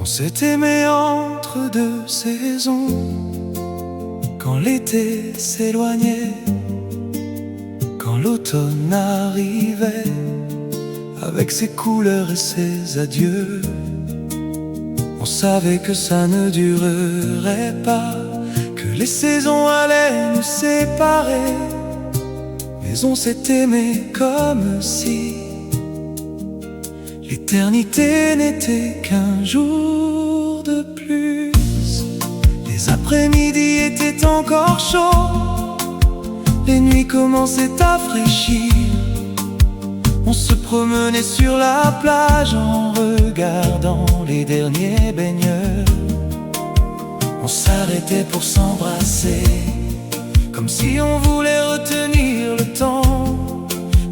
On s'est aimé entre deux saisons, quand l'été s'éloignait, quand l'automne arrivait, avec ses couleurs et ses adieux. On savait que ça ne durerait pas, que les saisons allaient nous séparer, mais on s'est aimé comme si l'éternité n'était qu'un jour de plus. Les après-midi étaient encore chauds, les nuits commençaient à fraîchir. On se promenait sur la plage en regardant les derniers baigneurs. On s'arrêtait pour s'embrasser, comme si on voulait retenir le temps,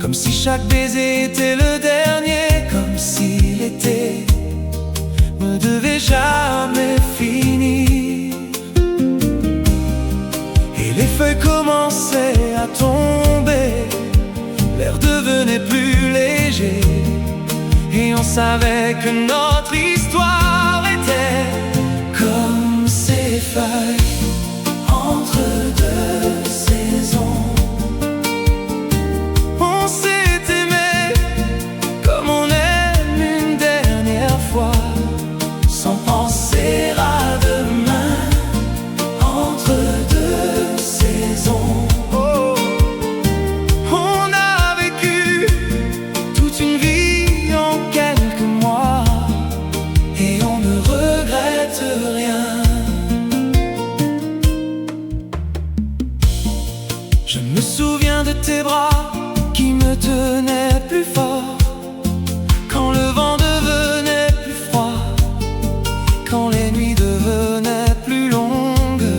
comme si chaque baiser était le dernier, comme si l'été ne devait jamais finir. Et les feuilles commençaient à tomber, l'air devenait plus léger, et on savait que notre histoire était comme ces feuilles entre deux saisons. On s'est aimé comme on aime une dernière fois, sans penser à demain, entre deux saisons. Je me souviens de tes bras qui me tenaient plus fort, quand le vent devenait plus froid, quand les nuits devenaient plus longues.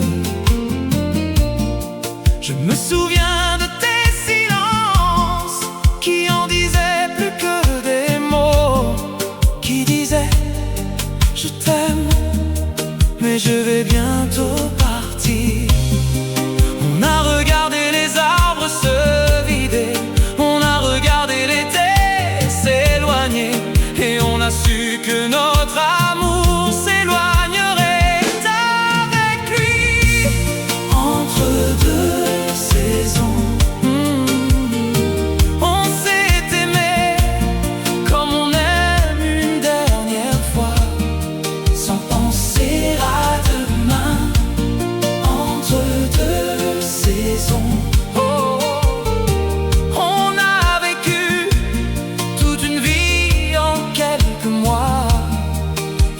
Je me souviens de tes silences qui en disaient plus que des mots, qui disaient je t'aime, mais je vais bientôt partir. On a regardé les arbres se vider, on a regardé l'été s'éloigner, et on a su que notre amour s'éloignerait avec lui. Entre deux saisons, on s'est aimé comme on aime une dernière fois, sans penser à demain, entre deux saisons. On a vécu toute une vie en quelques mois,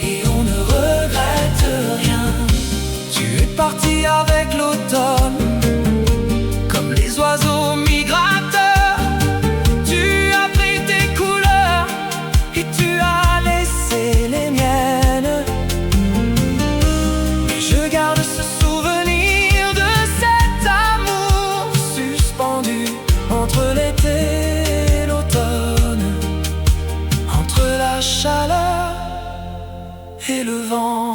et on ne regrette rien. Tu es parti avec l'automne, comme les oiseaux migrateurs. Tu as pris tes couleurs et tu as laissé les miennes, mais je garde ce souvenir de cet amour suspendu entre l'été et l'automne, entre la chaleur et le vent.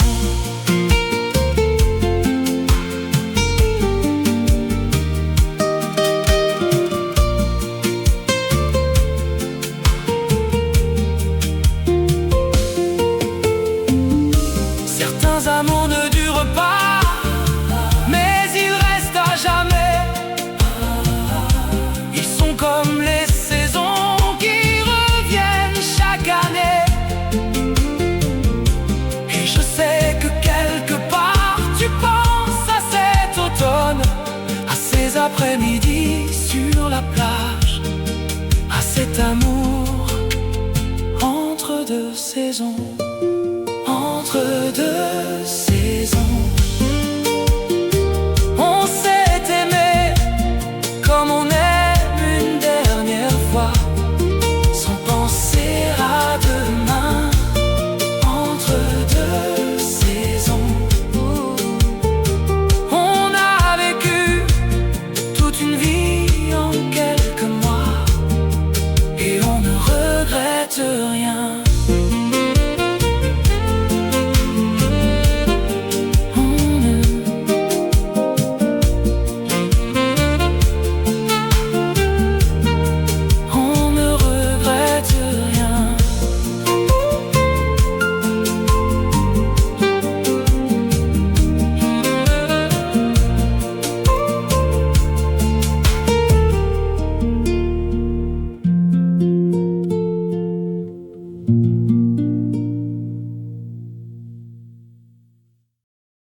Certains amours ne durent pas, mais ils restent à jamais. Ils sont comme les saisons qui reviennent chaque année. Et je sais que quelque part tu penses à cet automne, à ces après-midi sur la plage, à cet amour entre deux saisons, entre deux saisons.